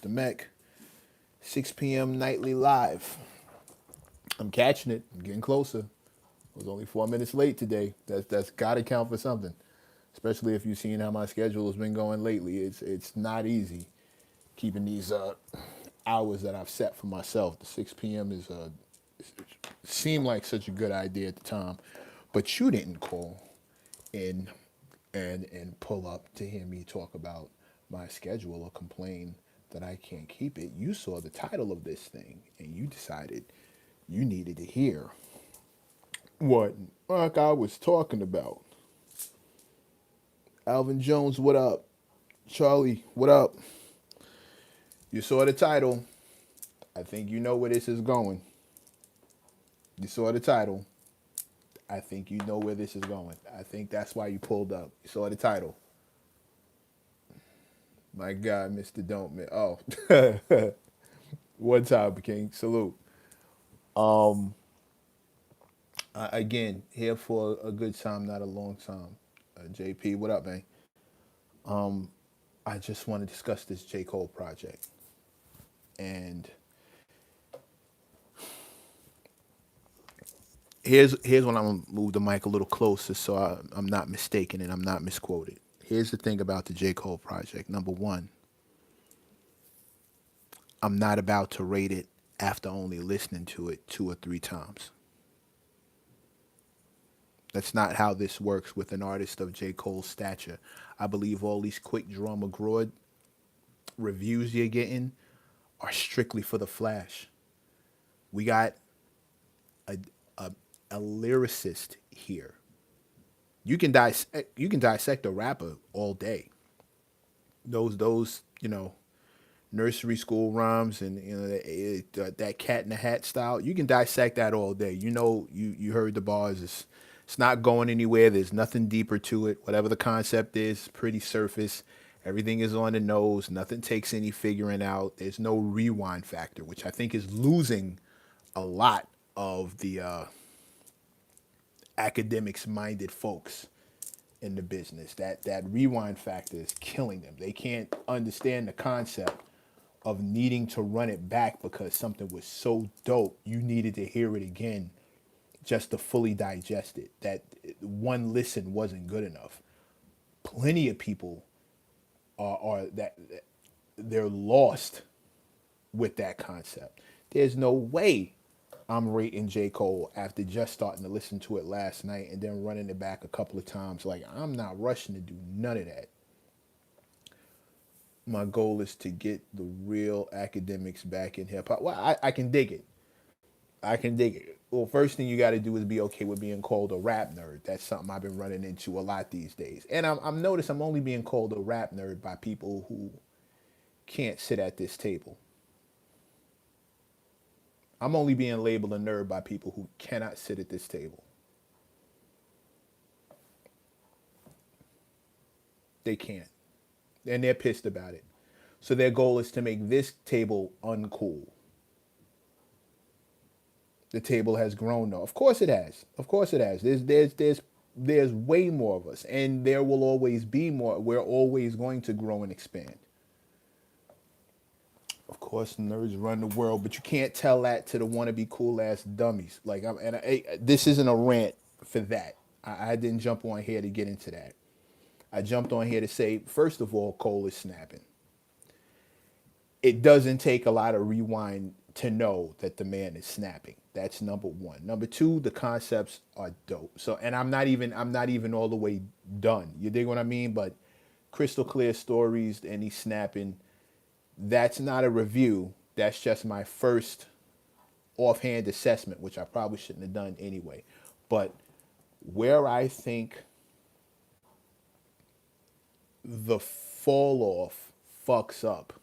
Mr. Mech, 6 p.m. nightly live. I'm catching it. I'm getting closer. I was only 4 minutes late today. That's got to count for something, especially if you've seen how my schedule has been going lately. It's not easy keeping these hours that I've set for myself. The 6 p.m. is seemed like such a good idea at the time, but you didn't call in and pull up to hear me talk about my schedule or complain that I can't keep it. You saw the title of this thing and you decided you needed to hear what Mark I was talking about. Alvin Jones, what up? Charlie, what up? You saw the title. I think you know where this is going. You saw the title. I think you know where this is going. I think that's why you pulled up. You saw the title. My God, Mr. Don't Miss. Oh, one time, King. Salute. Um, again, here for a good time, not a long time. JP, what up, man? Um, I just want to discuss this J. Cole project. And here's when I'm gonna move the mic a little closer so I'm not mistaken and I'm not misquoted. Here's the thing about the J. Cole project. Number one, I'm not about to rate it after only listening to it 2 or 3 times. That's not how this works with an artist of J. Cole's stature. I believe all these quick draw McGraw reviews you're getting are strictly for the flash. We got a, a, a lyricist here. You can dissect a rapper all day. Those nursery school rhymes and that cat in the hat style. You can dissect that all day. You heard the bars. It's not going anywhere. There's nothing deeper to it. Whatever the concept is, pretty surface. Everything is on the nose. Nothing takes any figuring out. There's no rewind factor, which I think is losing a lot of the academics minded folks in the business. That rewind factor is killing them. They can't understand the concept of needing to run it back because something was so dope you needed to hear it again just to fully digest it. That one listen wasn't good enough. Plenty of people are that they're lost with that concept. There's no way I'm rating J. Cole after just starting to listen to it last night and then running it back a couple of times. Like, I'm not rushing to do none of that. My goal is to get the real academics back in hip hop. Well, I can dig it. I can dig it. Well, first thing you got to do is be okay with being called a rap nerd. That's something I've been running into a lot these days. And I'm notice I'm only being called a rap nerd by people who can't sit at this table. I'm only being labeled a nerd by people who cannot sit at this table. They can't. And they're pissed about it. So their goal is to make this table uncool. The table has grown though. Of course it has. Of course it has. There's way more of us. And there will always be more. We're always going to grow and expand. Of course, nerds run the world, but you can't tell that to the wannabe cool ass dummies. This isn't a rant for that. I didn't jump on here to get into that. I jumped on here to say, first of all, Cole is snapping. It doesn't take a lot of rewind to know that the man is snapping. That's number one. Number two, the concepts are dope. So, and I'm not even all the way done. You dig what I mean? But crystal clear stories and he's snapping. That's not a review. That's just my first offhand assessment, which I probably shouldn't have done anyway. But where I think the fall off fucks up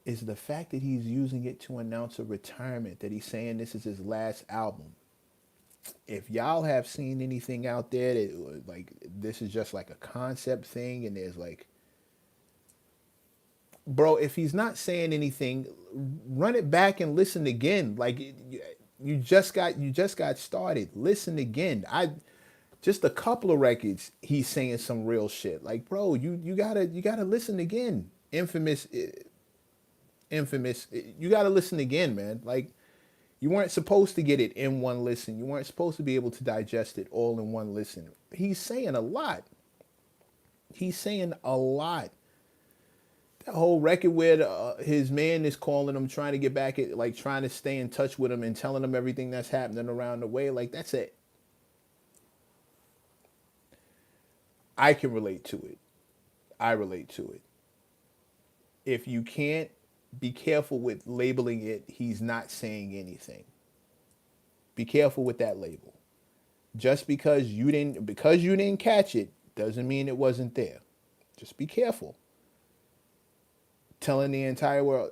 is the fact that he's using it to announce a retirement, that he's saying this is his last album. If y'all have seen anything out there that like this is just like a concept thing and there's like, bro, if he's not saying anything, run it back and listen again. Like you just got started. Listen again. I just a couple of records he's saying some real shit. Like, bro, you gotta listen again. Infamous, infamous. You got to listen again, man. Like, you weren't supposed to get it in one listen. You weren't supposed to be able to digest it all in one listen. He's saying a lot. He's saying a lot. That whole record where his man is calling him, trying to get back at, like, trying to stay in touch with him and telling him everything that's happening around the way. Like, that's it. I can relate to it. I relate to it. If you can't, be careful with labeling it, he's not saying anything. Be careful with that label. Just because you didn't catch it doesn't mean it wasn't there. Just be careful. Telling the entire world,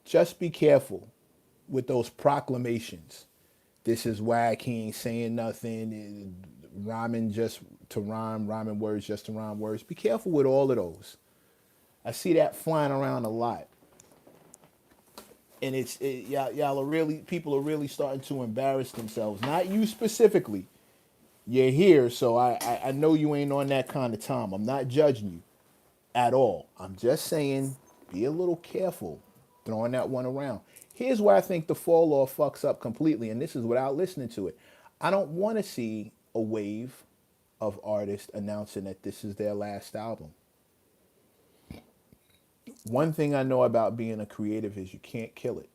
just be careful with those proclamations. This is whack. He ain't saying nothing. Rhyming just to rhyme, rhyming words just to rhyme words. Be careful with all of those. I see that flying around a lot, and y'all are really, people are really starting to embarrass themselves. Not you specifically. You're here, so I know you ain't on that kind of time. I'm not judging you at all. I'm just saying, be a little careful throwing that one around. Here's where I think the fall off fucks up completely, and this is without listening to it. I don't want to see a wave of artists announcing that this is their last album. One thing I know about being a creative is you can't kill it.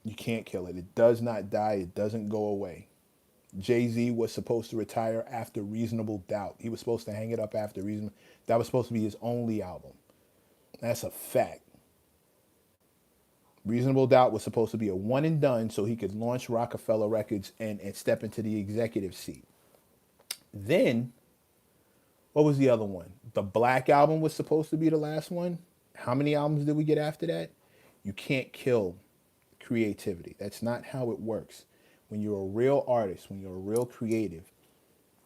You can't kill it. It does not die. It doesn't go away. Jay-Z was supposed to retire after Reasonable Doubt. He was supposed to hang it up after Reasonable. That was supposed to be his only album. That's a fact. Reasonable Doubt was supposed to be a one and done so he could launch Rockefeller Records and step into the executive seat. Then, what was the other one? The Black Album was supposed to be the last one. How many albums did we get after that? You can't kill creativity. That's not how it works. When you're a real artist, when you're a real creative,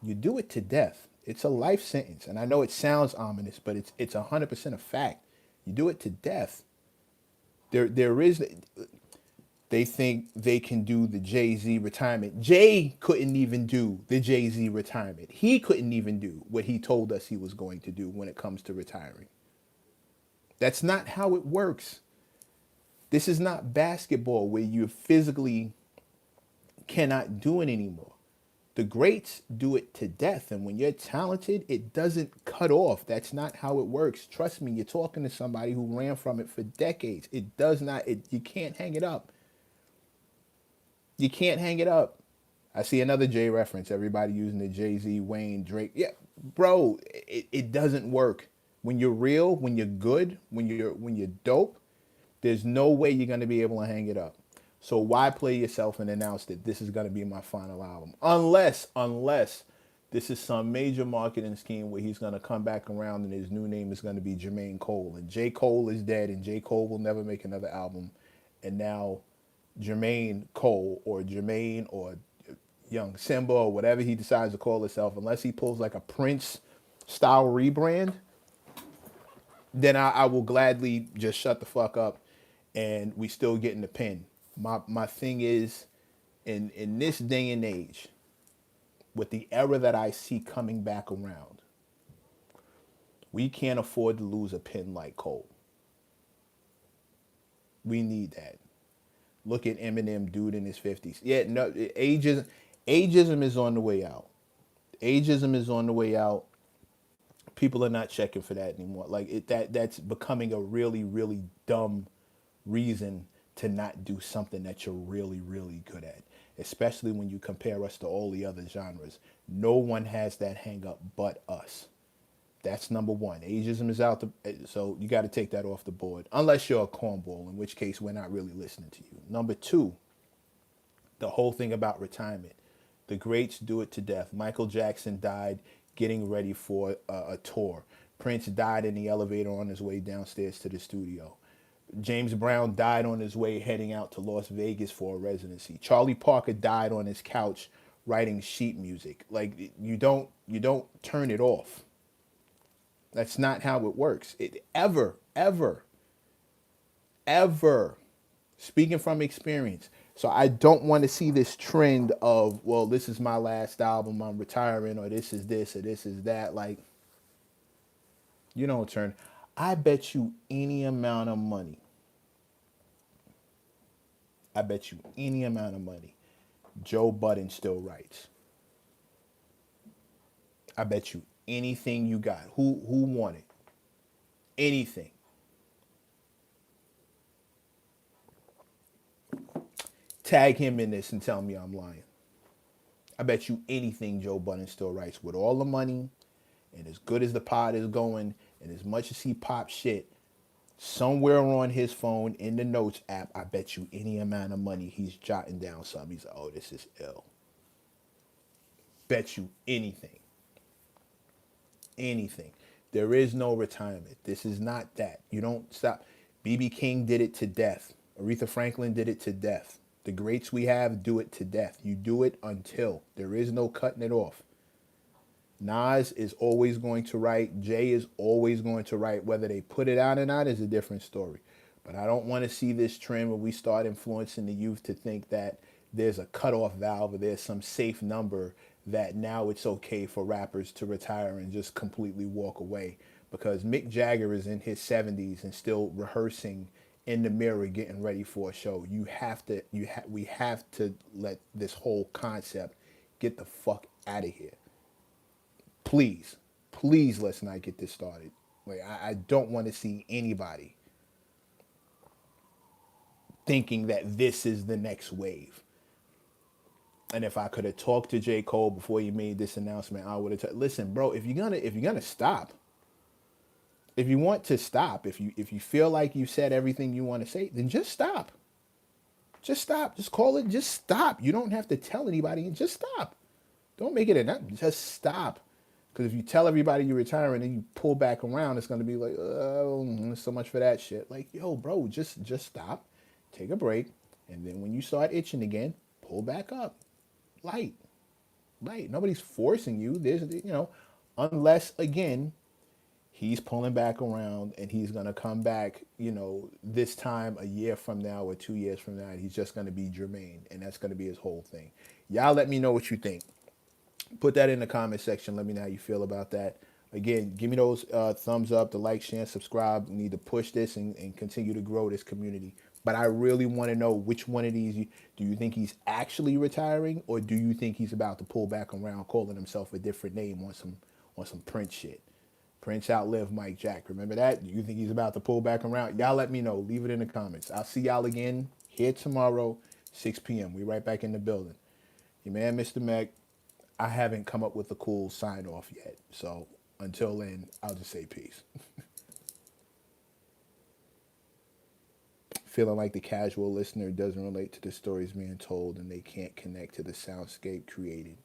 you do it to death. It's a life sentence. And I know it sounds ominous, but it's 100% a fact. You do it to death. They think they can do the Jay-Z retirement. Jay couldn't even do the Jay-Z retirement. He couldn't even do what he told us he was going to do when it comes to retiring. That's not how it works. This is not basketball where you physically cannot do it anymore. The greats do it to death, and when you're talented, it doesn't cut off. That's not how it works. Trust me, you're talking to somebody who ran from it for decades. It does not, you can't hang it up. You can't hang it up. I see another Jay reference. Everybody using the Jay-Z, Wayne, Drake. Yeah, bro, it doesn't work. When you're real, when you're good, when you're dope, there's no way you're going to be able to hang it up. So why play yourself and announce that this is going to be my final album? Unless this is some major marketing scheme where he's going to come back around and his new name is going to be Jermaine Cole. And J. Cole is dead and J. Cole will never make another album. And now Jermaine Cole or Jermaine or Young Simba or whatever he decides to call himself, unless he pulls like a Prince style rebrand, then I will gladly just shut the fuck up and we still getting the pen. My thing is, in this day and age, with the era that I see coming back around, we can't afford to lose a pen like Cole. We need that. Look at Eminem, dude in his 50s. Yeah, no, ageism is on the way out. Ageism is on the way out. People are not checking for that anymore. Like that's becoming a really, really dumb reason to not do something that you're really, really good at, especially when you compare us to all the other genres. No one has that hang up but us. That's number one. Ageism is out, so you got to take that off the board, unless you're a cornball, in which case we're not really listening to you. Number two, the whole thing about retirement. The greats do it to death. Michael Jackson died getting ready for a tour. Prince died in the elevator on his way downstairs to the studio. James Brown died on his way heading out to Las Vegas for a residency. Charlie Parker died on his couch writing sheet music. Like, you don't turn it off. That's not how it works. Ever. Speaking from experience. So I don't want to see this trend of, well, this is my last album, I'm retiring, or this is this, or this is that. Like, You don't turn. I bet you any amount of money. I bet you any amount of money. Joe Budden still writes. I bet you anything you got. Who won it? Anything. Tag him in this and tell me I'm lying. I bet you anything Joe Budden still writes with all the money and as good as the pod is going and as much as he pops shit somewhere on his phone in the notes app, I bet you any amount of money he's jotting down something. He's like, oh, this is ill. Bet you anything. Anything. There is no retirement. This is not that. You don't stop. B.B. King did it to death. Aretha Franklin did it to death. The greats we have do it to death. You do it until. There is no cutting it off. Nas is always going to write. Jay is always going to write. Whether they put it out or not is a different story. But I don't want to see this trend where we start influencing the youth to think that there's a cutoff valve or there's some safe number that now it's okay for rappers to retire and just completely walk away. Because Mick Jagger is in his 70s and still rehearsing in the mirror getting ready for a show. We have to let this whole concept get the fuck out of here. Please, please let's not get this started. Like I don't want to see anybody thinking that this is the next wave. And if I could have talked to J. Cole before he made this announcement, I would have listen, bro, if you're gonna stop, if you want to stop, if you feel like you said everything you want to say, then just stop. Just stop. Just call it. Just stop. You don't have to tell anybody. Just stop. Don't make it a just stop. Because if you tell everybody you're retiring and you pull back around, it's going to be like, oh, so much for that shit. Like, yo, bro, just stop, take a break, and then when you start itching again, pull back up. Light. Nobody's forcing you. Unless, again, he's pulling back around and he's going to come back, this time a year from now or 2 years from now, and he's just going to be Jermaine, and that's going to be his whole thing. Y'all let me know what you think. Put that in the comment section. Let me know how you feel about that. Again, give me those thumbs up, the like, share, and subscribe. We need to push this and continue to grow this community. But I really want to know which one of these do you think he's actually retiring, or do you think he's about to pull back around, calling himself a different name on some Prince shit? Prince outlived Mike Jack. Remember that? Do you think he's about to pull back around? Y'all let me know. Leave it in the comments. I'll see y'all again here tomorrow, 6 p.m. We right back in the building. Your man, Mr. Mac. I haven't come up with a cool sign off yet. So until then, I'll just say peace. Feeling like the casual listener doesn't relate to the stories being told and they can't connect to the soundscape created.